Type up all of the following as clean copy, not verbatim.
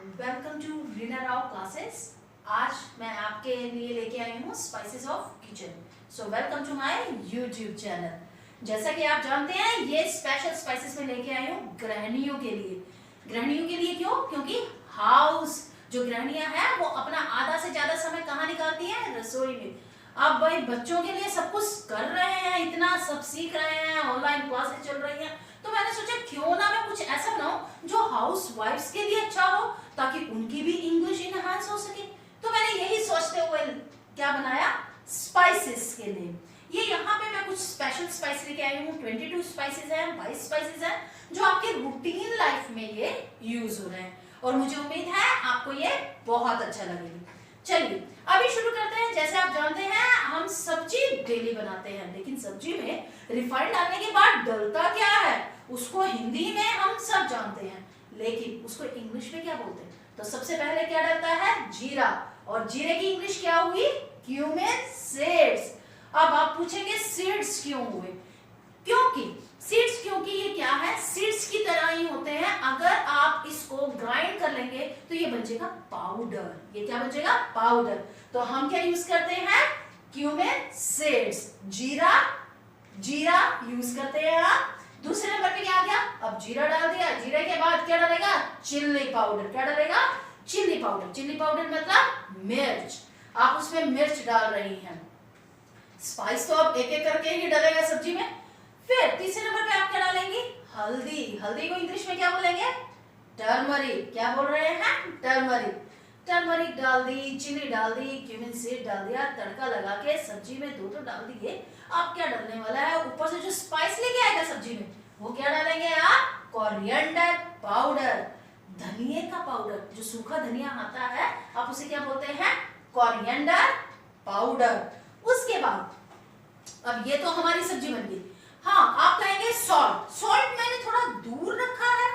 Welcome to Reena Rao classes. आज मैं आपके लिए लेके आई हूँ spices of kitchen. So welcome to my YouTube channel. जैसा कि आप जानते हैं, ये स्पेशल स्पाइसेस में लेके आई हूँ गृहिणियों के लिए। गृहिणियों के लिए क्यों? क्योंकि हाउस जो गृहिणियां हैं वो अपना आधा से ज्यादा समय कहाँ निकालती हैं? रसोई में। अब भाई बच्चों के लिए सब कुछ कर रहे हैं, इतना सब सीख रहे हैं, ऑनलाइन क्लासेस चल रही हैं, तो मैंने सोचा क्यों ना मैं कुछ ऐसा बनाऊं जो हाउस वाइफ्स के लिए अच्छा हो, ताकि उनकी भी इंग्लिश इनहांस हो सके। तो मैंने यही सोचते हुए क्या बनाया, स्पाइसेस के लिए। ये यहाँ पे मैं कुछ स्पेशल स्पाइस लेके आई हूँ। 22 स्पाइसेस हैं, 22 स्पाइसेस हैं जो आपके रूटीन लाइफ में ये यूज हो रहे हैं, और मुझे उम्मीद है आपको ये बहुत अच्छा लगेगा। चलिए अभी शुरू करते हैं। जैसे आप जानते हैं हम सब्जी डेली बनाते हैं, लेकिन सब्जी में रिफाइंड डालने के बाद डलता क्या है उसको हिंदी में हम सब जानते हैं, लेकिन उसको इंग्लिश में क्या बोलते हैं? तो सबसे पहले क्या डलता है? जीरा। और जीरे की इंग्लिश क्या हुई? Cumin seeds. अब आप पूछेंगे सीड्स क्यों हुए? क्योंकि ये क्या है, सीड्स की तरह ही होते हैं। अगर आप इसको ग्राइंड कर लेंगे तो ये बन जाएगा पाउडर। ये क्या बन जाएगा? पाउडर। तो हम क्या यूज करते हैं? क्यूमिन सीड्स, जीरा यूज करते हैं आप। दूसरे नंबर पे क्या आ गया? अब जीरा डाल दिया, जीरे के बाद क्या डालेगा? Chilli powder. क्या डालेगा? Chilli powder. चिल्ली पाउडर मतलब मिर्च। आप उसमें मिर्च डाल रही हैं। स्पाइस तो अब एक एक करके ही डालेगा सब्जी में। फिर तीसरे नंबर पे आप क्या डालेंगी? हल्दी। हल्दी को इंग्लिश में क्या बोलेंगे? टर्मरिक। क्या बोल रहे हैं? टर्मरिक। टर्मरिक डाल दी, चिली डाल दी, क्यूमिन सीड डाल दिया, तड़का लगा के सब्जी में दो डाल दिए। आप क्या डालने वाला है? ऊपर से जो स्पाइस लेके आएगा सब्जी में वो क्या डालेंगे आप? कोरिएंडर पाउडर, धनिया का पाउडर। जो सूखा धनिया आता है आप उसे क्या बोलते हैं? Coriander powder. उसके बाद अब ये तो हमारी सब्जी बन गई। हाँ, आप कहेंगे सॉल्ट। सॉल्ट मैंने थोड़ा दूर रखा है।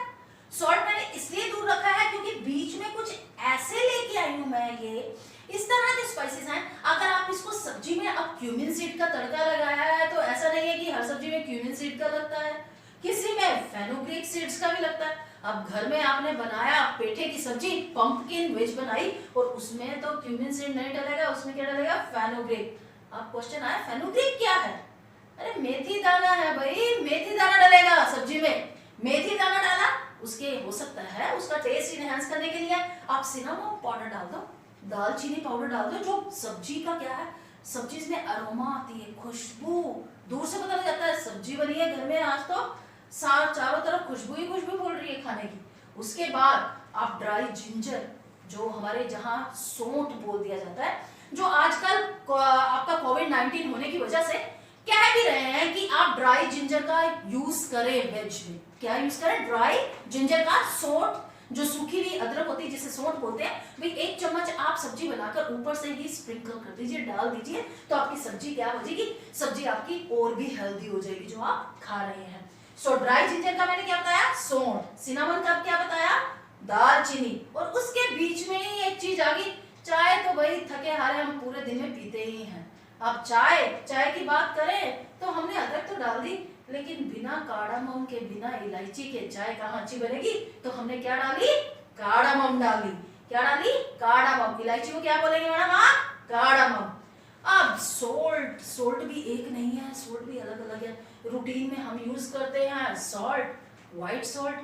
सॉल्ट मैंने इसलिए दूर रखा है क्योंकि बीच में कुछ ऐसे लेके आई हूं मैं, ये इस तरह के स्पाइसेस हैं। अगर आप इसको सब्जी में अब क्यूमिन सीड का तड़का लगाया है तो ऐसा नहीं है कि हर सब्जी में क्यूमिन सीड का लगता है, किसी में फेनुग्रीक सीड्स का भी लगता है। अब घर में आपने बनाया पेठे की सब्जी, पंपकिन वेज बनाई, और उसमें तो क्यूमिन सीड नहीं डलेगा, उसमें क्या डलेगा? फेनुग्रीक। अब क्वेश्चन आया फेनुग्रीक क्या है? अरे मेथी दाना है भाई, मेथी दाना डलेगा सब्जी में। मेथी दाना डाला, उसके हो सकता है उसका टेस्ट इनहेंस करने के लिए आप सिनेमन पाउडर डाल दो, दालचीनी पाउडर डाल दो। जो सब्जी का क्या है, सब्जी में अरोमा आती है, खुशबू। दूर से पता लग जाता है सब्जी बनी है घर में, आज तो चारों तरफ खुशबू ही खुशबू बोल रही है खाने की। उसके बाद आप ड्राई जिंजर, जो हमारे जहाँ सौंठ बोल दिया जाता है, जो आजकल आपका कोविड-19 होने की वजह से कह भी रहे हैं कि आप ड्राई जिंजर का यूज करें वेज में। क्या यूज करें? ड्राई जिंजर का। सौंठ जो सूखी हुई अदरक होती है जिसे सौंठ बोलते हैं, भाई 1 चम्मच आप सब्जी बनाकर ऊपर से ही स्प्रिंकल कर दीजिए, डाल दीजिए, तो आपकी सब्जी क्या हो जाएगी? सब्जी आपकी और भी हेल्दी हो जाएगी जो आप खा रहे हैं। सो ड्राई जिंजर का मैंने क्या बताया? सौंठ। सिनेमन का क्या बताया? दालचीनी। और उसके बीच में ही एक चीज आ गई, चाय। तो भाई थके हारे हम पूरे दिन में पीते ही हैं। अब चाय की बात करें तो हमने अदरक तो डाल दी, लेकिन बिना कार्डामम के, बिना इलायची के चाय कहाँ अच्छी बनेगी? तो हमने क्या डाली? कार्डामम डाली। क्या डाली? कार्डामम। इलायची को क्या बोलेंगे मैडम आप? कार्डामम। अब सोल्ट भी एक नहीं है, सोल्ट भी अलग अलग है। रूटीन में हम यूज करते हैं सॉल्ट, व्हाइट सॉल्ट।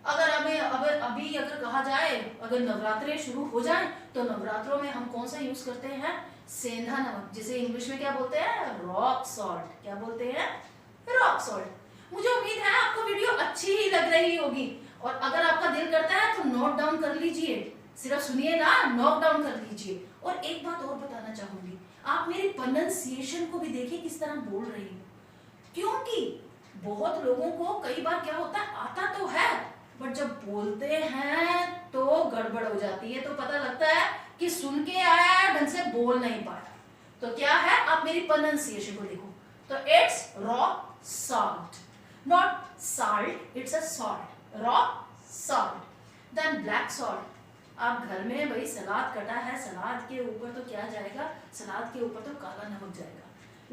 अगर हमें अभी अगर कहा जाए, अगर नवरात्रे शुरू हो जाए तो नवरात्रों में हम कौन सा यूज करते हैं? सेंधा नमक, जिसे इंग्लिश में क्या बोलते हैं? Rock salt. क्या बोलते हैं? Rock salt. मुझे उम्मीद है आपको वीडियो अच्छी ही लग रही होगी, और अगर आपका दिल करता है तो नोट डाउन कर लीजिए। सिर्फ सुनिए ना, नोट डाउन कर लीजिए। और एक बात और बताना चाहूंगी, आप मेरी प्रोनाउंसिएशन को भी देखिए किस तरह बोल रही हूँ, क्योंकि बहुत लोगों को कई बार क्या होता है, आता तो है बट जब बोलते हैं तो गड़बड़ हो जाती है, तो पता लगता है कि सुन के आया है, ढंग से बोल नहीं पाया। तो क्या है, आप मेरी प्रोनाउंसिएशन को देखो। तो it's rock salt, not salt, it's a salt, rock salt. Then black salt. आप घर में भाई सलाद कटा है, सलाद के ऊपर तो क्या जाएगा? सलाद के ऊपर तो काला नमक जाएगा,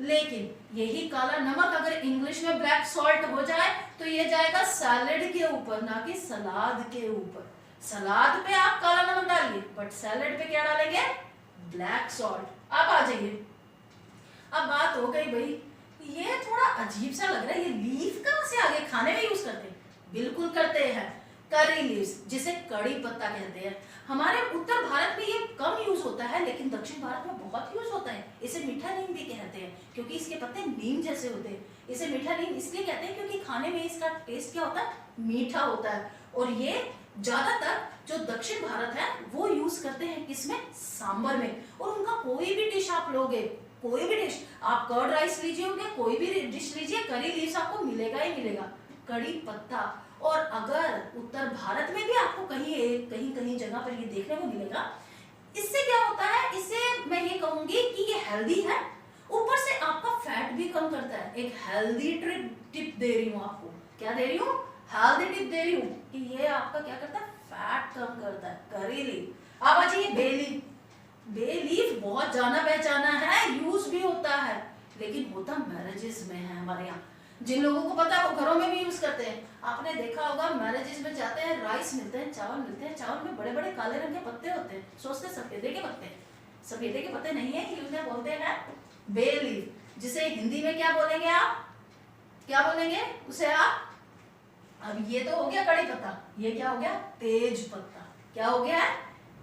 लेकिन यही काला नमक अगर इंग्लिश में ब्लैक सॉल्ट हो जाए तो ये जाएगा सैलेड के ऊपर, ना कि सलाद के ऊपर। सलाद पे आप काला नमक डालिए, बट सैलेड पे क्या डालेंगे? Black salt. अब आ जाइए, अब बात हो गई भाई, ये थोड़ा अजीब सा लग रहा है, ये लीफ कहां से आ गए? खाने में यूज करते हैं? बिल्कुल करते हैं, करी लीव्स, जिसे कड़ी पत्ता कहते हैं। हमारे उत्तर भारत में ये कम यूज होता है, लेकिन दक्षिण भारत में बहुत यूज होता है। इसे मीठा नीम भी कहते हैं, क्योंकि इसके पत्ते नीम जैसे होते हैं। इसे मीठा नीम इसलिए कहते हैं क्योंकि खाने में इसका टेस्ट क्या होता है? मीठा होता है। और ये ज्यादातर जो दक्षिण भारत है वो यूज करते हैं किसमें? सांबर में। और उनका कोई भी डिश आप लोगे, कोई भी डिश, आप कर्ड राइस लीजिए, कोई भी डिश लीजिए, करी लीव्स आपको मिलेगा ही मिलेगा, कड़ी पत्ता। और अगर उत्तर भारत में भी आपको कहीं जगह पर ये देखने को मिलेगा। इससे क्या होता है? इससे मैं ये कहूंगी कि ये हेल्दी है, ऊपर से आपका फैट भी कम करता है। एक हेल्दी टिप दे रही हूँ आपको। क्या दे रही हूँ? हेल्दी टिप दे रही हूँ कि ये आपका क्या करता है? फैट कम करता है, करी लीफ। अब आ जाइए बे लीफ। बे लीफ बहुत जाना पहचाना है, यूज भी होता है, लेकिन होता मैरिजेस में है हमारे यहाँ। जिन लोगों को पता है वो घरों में भी यूज करते हैं। आपने देखा होगा मैरिजेस में जाते हैं, राइस मिलते हैं, चावल मिलते हैं, चावल में बड़े बड़े काले रंग के पत्ते होते हैं, सोचते सफेदे के पत्ते। सफेदे के पत्ते नहीं है, कि उन्हें बोलते हैं बे लीफ, जिसे हिंदी में क्या बोलेंगे आप? क्या बोलेंगे उसे आप? अब ये तो हो गया कड़ी पत्ता, ये क्या हो गया? तेज पत्ता। क्या हो गया?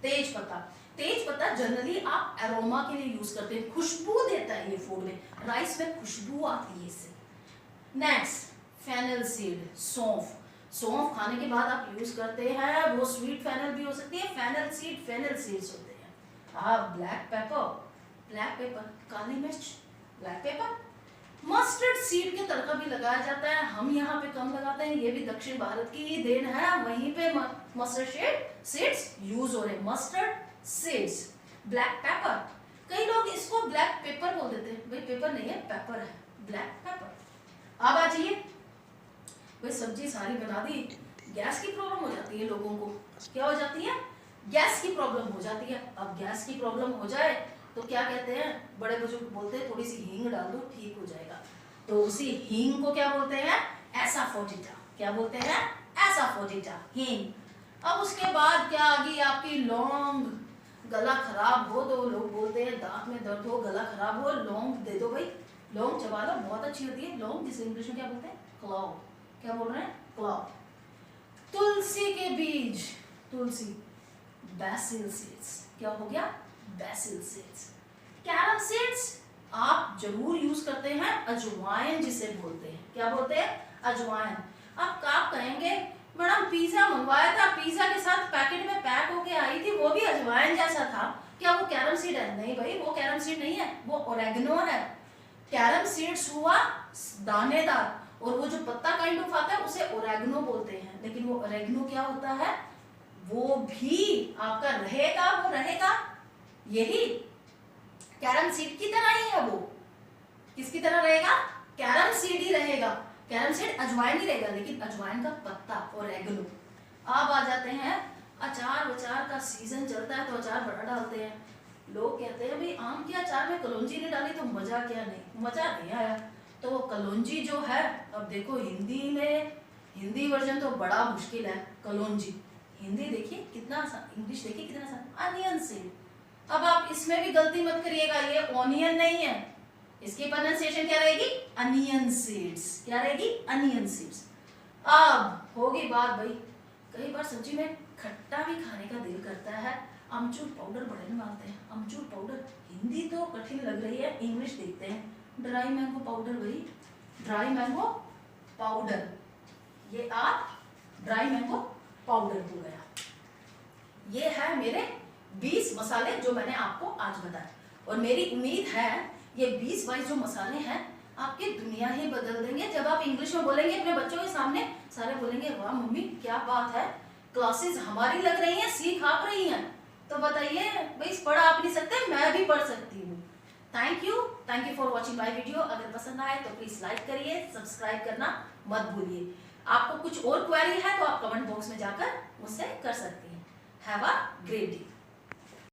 तेज पत्ता। तेज पत्ता जनरली आप एरोमा के लिए यूज करते हैं, खुशबू देता है ये फूड में, राइस में खुशबू आती है इससे। नेक्स्ट, फेनल सीड, सौंफ। सौंफ खाने के बाद आप यूज करते हैं, वो स्वीट फेनल भी हो सकती है, फेनल सीड्स होते हैं। आप ब्लैक पेपर, काली मिर्च, ब्लैक पेपर। मस्टर्ड सीड के तड़का भी लगाया जाता है, हम यहाँ पे कम लगाते हैं, ये भी दक्षिण भारत की ही देन है, वहीं पे मस्टर्ड सीड्स यूज हो रहे हैं, मस्टर्ड सीड्स। ब्लैक पेपर, कई लोग इसको ब्लैक पेपर बोल देते हैं, भाई पेपर नहीं है, पेपर है, ब्लैक पेपर। अब आ जाइए, भाई सब्जी सारी बना दी, गैस की प्रॉब्लम हो जाती है लोगों को। क्या हो जाती है? गैस की प्रॉब्लम हो जाती है। अब गैस की प्रॉब्लम हो जाए तो क्या कहते हैं? बड़े बुजुर्ग बोलते हैं थोड़ी सी हींग डाल दो, ठीक हो जाएगा। तो उसी हींग को क्या बोलते हैं? एसाफोटिडा। क्या बोलते हैं? एसाफोटिडा, हींग। अब उसके बाद क्या आ गई आपकी? लौंग। गला खराब हो तो लोग बोलते हैं, दांत में दर्द हो, गला खराब हो, लौंग दे दो भाई, लौंग चबा लो, बहुत अच्छी होती है लौंग, जिसे इंग्लिश में क्या बोलते हैं? क्लॉव। क्या बोल रहे हैं? क्लॉव। तुलसी के बीज, तुलसी, बैसिल सीड्स। क्या हो गया? बैसिल सीड्स। कैरम सीड्स आप जरूर यूज करते हैं, अजवाइन जिसे बोलते हैं। क्या बोलते हैं? अजवाइन। अब आप कहेंगे मैडम पिज्जा मंगवाया था, पिज्जा के साथ पैकेट में पैक होके आई थी, वो भी अजवाइन जैसा था, क्या वो कैरम सीड है? नहीं भाई, वो कैरम सीड नहीं है, वो ओरेगनो है। कैरम सीड्स हुआ दानेदार, और वो जो पत्ता काइंड ऑफ आता है उसे ओरेगनो बोलते हैं। लेकिन वो ओरेगनो क्या होता है? वो भी आपका रहेगा, वो रहेगा यही कैरम सीड की तरह ही है। वो किसकी तरह रहेगा? कैरम सीड ही रहेगा। कैरम सीड अजवाइन ही रहेगा, लेकिन अजवाइन का पत्ता ओरेगनो। अब आ जाते हैं अचार वचार का सीजन चलता है तो अचार बड़ा डालते हैं। लोग कहते हैं भाई आम के अचार में कलौंजी नहीं डाली तो मजा क्या? नहीं, मजा नहीं आया। तो वो कलौंजी जो है, अब देखो हिंदी में, हिंदी वर्जन तो बड़ा मुश्किल है कलौंजी। हिंदी देखिए कितना आसान, इंग्लिश देखिए कितना आसान, अनियन सीड। अब आप इसमें भी गलती मत करिएगा, ये ऑनियन नहीं है, इसकी प्रोनाउंसिएशन क्या रहेगी? Onion seeds. क्या रहेगी? Onion seeds. अब होगी बात भाई, कई बार सब्जी में खट्टा भी खाने का दिल करता है, अमचूर पाउडर बड़े में डालते हैं। अमचूर पाउडर, हिंदी तो कठिन लग रही है, इंग्लिश देखते हैं। ड्राई मैंगो पाउडर भाई, ड्राई मैंगो पाउडर, ये आप ड्राई मैंगो पाउडर हो गया। ये है मेरे 20 मसाले जो मैंने आपको आज बताए, और मेरी उम्मीद है ये 20-22 जो मसाले हैं आपकी दुनिया ही बदल देंगे। जब आप इंग्लिश में बोलेंगे अपने बच्चों के सामने, सारे बोलेंगे वाह मम्मी क्या बात है, क्लासेस हमारी लग रही हैं, सीख आप रही हैं। तो बताइए भाई, पढ़ आप नहीं सकते, मैं भी पढ़ सकती हूँ। Thank you for watching my video. अगर पसंद आए तो प्लीज लाइक करिए, सब्सक्राइब करना मत भूलिए। आपको कुछ और क्वेरी है तो आप कमेंट बॉक्स में जाकर मुझसे कर सकती हैं। Have a great day.